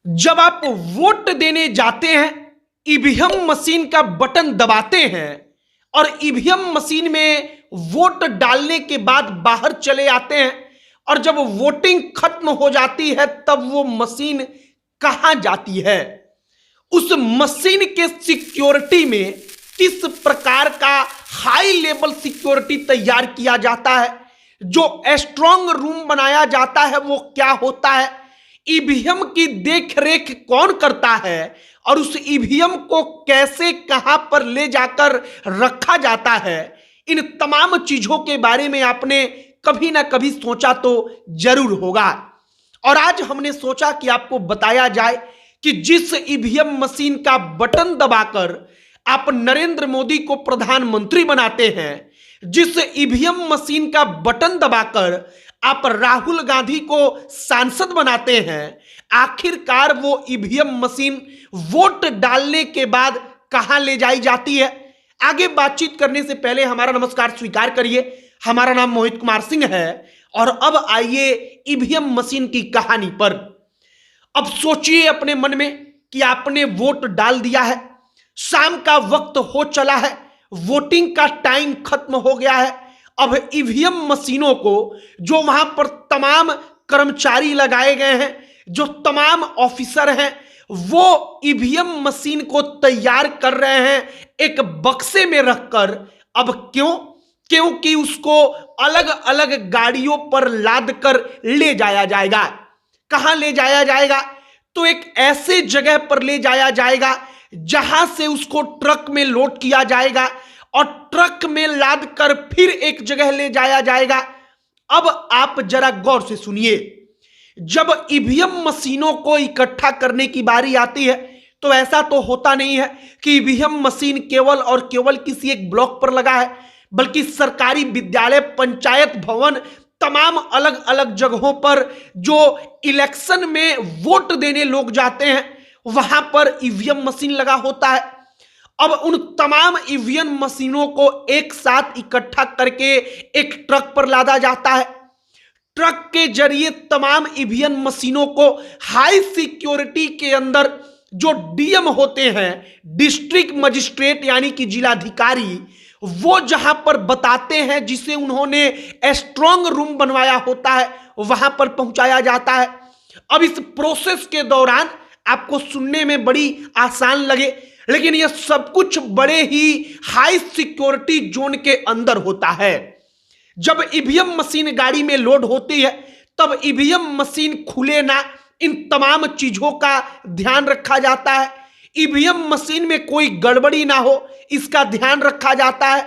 जब आप वोट देने जाते हैं, ईवीएम मशीन का बटन दबाते हैं और ईवीएम मशीन में वोट डालने के बाद बाहर चले आते हैं और जब वोटिंग खत्म हो जाती है तब वो मशीन कहां जाती है? उस मशीन के सिक्योरिटी में किस प्रकार का हाई लेवल सिक्योरिटी तैयार किया जाता है? जो स्ट्रांग रूम बनाया जाता है वो क्या होता है? ईवीएम की देखरेख कौन करता है और उस ईवीएम को कैसे कहां पर ले जाकर रखा जाता है? इन तमाम चीजों के बारे में आपने कभी ना कभी सोचा तो जरूर होगा और आज हमने सोचा कि आपको बताया जाए कि जिस ईवीएम मशीन का बटन दबाकर आप नरेंद्र मोदी को प्रधानमंत्री बनाते हैं, जिस ईवीएम मशीन का बटन दबाकर आप राहुल गांधी को सांसद बनाते हैं, आखिरकार वो ईवीएम मशीन वोट डालने के बाद कहां ले जाई जाती है? आगे बातचीत करने से पहले हमारा नमस्कार स्वीकार करिए। हमारा नाम मोहित कुमार सिंह है और अब आइए ईवीएम मशीन की कहानी पर। अब सोचिए अपने मन में कि आपने वोट डाल दिया है, शाम का वक्त हो चला है, वोटिंग का टाइम खत्म हो गया है। अब ईवीएम मशीनों को जो वहां पर तमाम कर्मचारी लगाए गए हैं, जो तमाम ऑफिसर हैं, वो ईवीएम मशीन को तैयार कर रहे हैं एक बक्से में रखकर। अब क्योंकि उसको अलग अलग गाड़ियों पर लाद कर ले जाया जाएगा। कहां ले जाया जाएगा? तो एक ऐसे जगह पर ले जाया जाएगा जहां से उसको ट्रक में लोड किया जाएगा और ट्रक में लाद कर फिर एक जगह ले जाया जाएगा। अब आप जरा गौर से सुनिए, जब ईवीएम मशीनों को इकट्ठा करने की बारी आती है तो ऐसा तो होता नहीं है कि ईवीएम मशीन केवल और केवल किसी एक ब्लॉक पर लगा है, बल्कि सरकारी विद्यालय, पंचायत भवन, तमाम अलग अलग जगहों पर जो इलेक्शन में वोट देने लोग जाते हैं वहां पर ईवीएम मशीन लगा होता है। अब उन तमाम ईवीएम मशीनों को एक साथ इकट्ठा करके एक ट्रक पर लादा जाता है। ट्रक के जरिए तमाम ईवीएम मशीनों को हाई सिक्योरिटी के अंदर जो डीएम होते हैं, डिस्ट्रिक्ट मजिस्ट्रेट यानी कि जिलाधिकारी, वो जहां पर बताते हैं, जिसे उन्होंने स्ट्रांग रूम बनवाया होता है, वहां पर पहुंचाया जाता है। अब इस प्रोसेस के दौरान आपको सुनने में बड़ी आसान लगे, लेकिन यह सब कुछ बड़े ही हाई सिक्योरिटी जोन के अंदर होता है। जब ईवीएम मशीन गाड़ी में लोड होती है तब ईवीएम मशीन खुले ना, इन तमाम चीजों का ध्यान रखा जाता है। ईवीएम मशीन में कोई गड़बड़ी ना हो, इसका ध्यान रखा जाता है।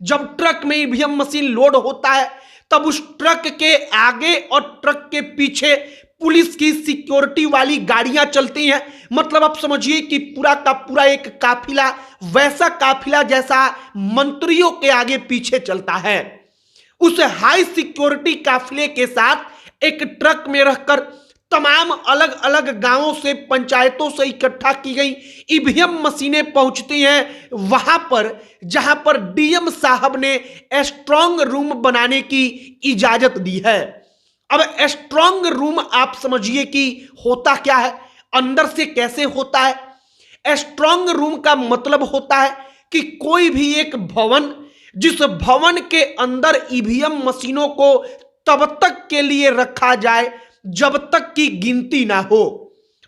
जब ट्रक में ईवीएम मशीन लोड होता है तब उस ट्रक के आगे और ट्रक के पीछे पुलिस की सिक्योरिटी वाली गाड़ियां चलती हैं। मतलब आप समझिए कि पूरा का पूरा एक काफिला, वैसा काफिला जैसा मंत्रियों के आगे पीछे चलता है। उस हाई सिक्योरिटी काफिले के साथ एक ट्रक में रखकर तमाम अलग अलग गांवों से, पंचायतों से इकट्ठा की गई ईवीएम मशीनें पहुंचती हैं वहां पर जहां पर डीएम साहब ने स्ट्रांग रूम बनाने की इजाजत दी है। अब स्ट्रांग रूम आप समझिए कि होता क्या है, अंदर से कैसे होता है। स्ट्रांग रूम का मतलब होता है कि कोई भी एक भवन, जिस भवन के अंदर ईवीएम मशीनों को तब तक के लिए रखा जाए जब तक की गिनती ना हो।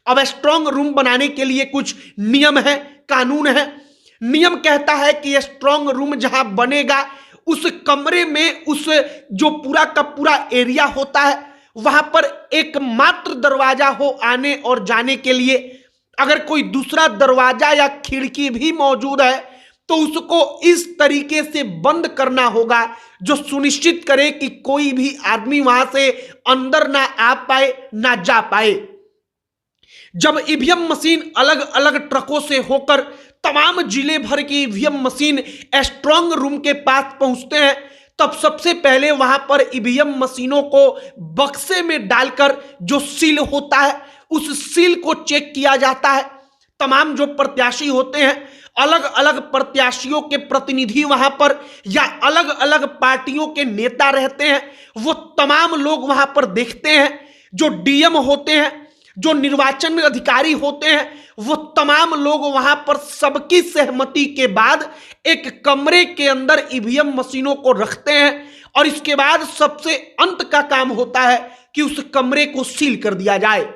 अब स्ट्रांग रूम बनाने के लिए कुछ नियम है, कानून है। नियम कहता है कि स्ट्रांग रूम जहां बनेगा उस कमरे में, उस जो पूरा का पूरा एरिया होता है, वहां पर एकमात्र दरवाजा हो आने और जाने के लिए। अगर कोई दूसरा दरवाजा या खिड़की भी मौजूद है तो उसको इस तरीके से बंद करना होगा जो सुनिश्चित करे कि कोई भी आदमी वहां से अंदर ना आ पाए, ना जा पाए। जब ईवीएम मशीन अलग अलग ट्रकों से होकर तमाम जिले भर की ईवीएम मशीन स्ट्रांग रूम के पास पहुंचते हैं तब सबसे पहले वहां पर ईवीएम मशीनों को बक्से में डालकर जो सील होता है उस सील को चेक किया जाता है। तमाम जो प्रत्याशी होते हैं, अलग अलग प्रत्याशियों के प्रतिनिधि वहां पर या अलग अलग पार्टियों के नेता रहते हैं, वो तमाम लोग वहां पर देखते हैं। जो डीएम होते हैं, जो निर्वाचन अधिकारी होते हैं वो तमाम लोग वहां पर सबकी सहमति के बाद एक कमरे के अंदर ईवीएम मशीनों को रखते हैं और इसके बाद सबसे अंत का काम होता है कि उस कमरे को सील कर दिया जाए।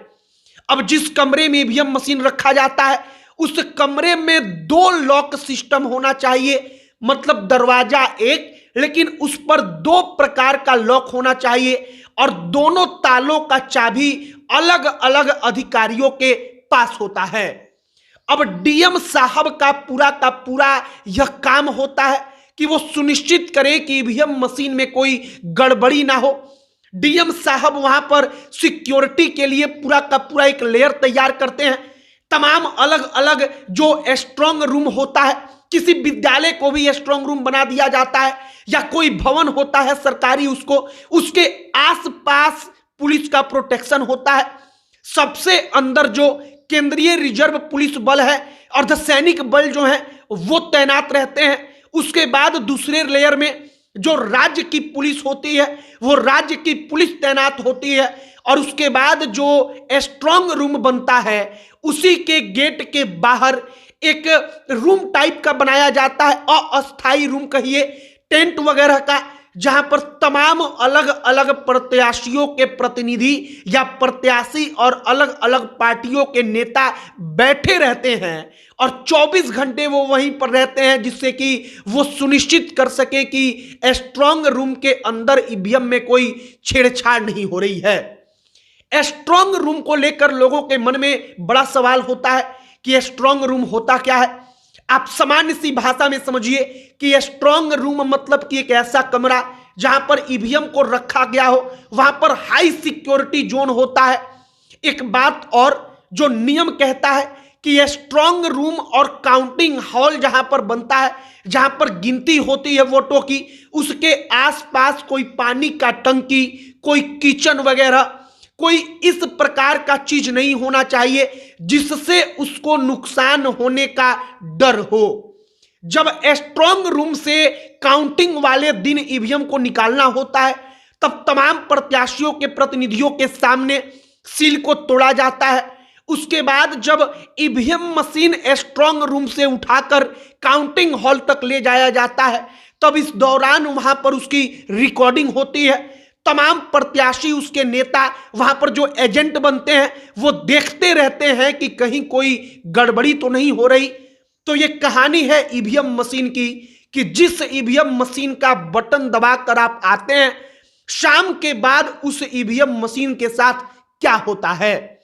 अब जिस कमरे में ईवीएम मशीन रखा जाता है उस कमरे में 2 लॉक सिस्टम होना चाहिए, मतलब दरवाजा एक, लेकिन उस पर 2 प्रकार का लॉक होना चाहिए और दोनों तालों का चाबी अलग अलग अधिकारियों के पास होता है। अब डीएम साहब का पूरा यह काम होता है कि वो सुनिश्चित करे कि ईवीएम मशीन में कोई गड़बड़ी ना हो। डीएम साहब वहां पर सिक्योरिटी के लिए पूरा एक लेयर तैयार करते हैं। तमाम अलग अलग जो स्ट्रांग रूम होता है, किसी विद्यालय को भी स्ट्रांग रूम बना दिया जाता है या कोई भवन होता है सरकारी, उसके आसपास पुलिस का प्रोटेक्शन होता है। सबसे अंदर जो केंद्रीय रिजर्व पुलिस बल है, अर्धसैनिक बल जो है वो तैनात रहते हैं। उसके बाद दूसरे लेयर में जो राज्य की पुलिस होती है वो राज्य की पुलिस तैनात होती है और उसके बाद जो स्ट्रांग रूम बनता है उसी के गेट के बाहर एक रूम टाइप का बनाया जाता है, अस्थायी रूम कहिए, टेंट वगैरह का, जहां पर तमाम अलग अलग प्रत्याशियों के प्रतिनिधि या प्रत्याशी और अलग अलग पार्टियों के नेता बैठे रहते हैं और 24 घंटे वो वहीं पर रहते हैं, जिससे कि वो सुनिश्चित कर सके कि स्ट्रांग रूम के अंदर ईवीएम में कोई छेड़छाड़ नहीं हो रही है। स्ट्रांग रूम को लेकर लोगों के मन में बड़ा सवाल होता है कि स्ट्रांग रूम होता क्या है। आप सामान्य सी भाषा में समझिए कि स्ट्रांग रूम मतलब कि एक ऐसा कमरा जहां पर ईवीएम को रखा गया हो, वहां पर हाई सिक्योरिटी जोन होता है। एक बात और, जो नियम कहता है कि स्ट्रांग रूम और काउंटिंग हॉल जहां पर बनता है, जहां पर गिनती होती है वोटों की, उसके आसपास कोई पानी का टंकी, कोई किचन वगैरह, कोई इस प्रकार का चीज नहीं होना चाहिए जिससे उसको नुकसान होने का डर हो। जब स्ट्रांग रूम से काउंटिंग वाले दिन ईवीएम को निकालना होता है तब तमाम प्रत्याशियों के प्रतिनिधियों के सामने सील को तोड़ा जाता है। उसके बाद जब ईवीएम मशीन स्ट्रांग रूम से उठाकर काउंटिंग हॉल तक ले जाया जाता है तब इस दौरान वहां पर उसकी रिकॉर्डिंग होती है। तमाम प्रत्याशी, उसके नेता, वहां पर जो एजेंट बनते हैं वो देखते रहते हैं कि कहीं कोई गड़बड़ी तो नहीं हो रही। तो ये कहानी है ईवीएम मशीन की कि जिस ईवीएम मशीन का बटन दबाकर आप आते हैं, शाम के बाद उस ईवीएम मशीन के साथ क्या होता है।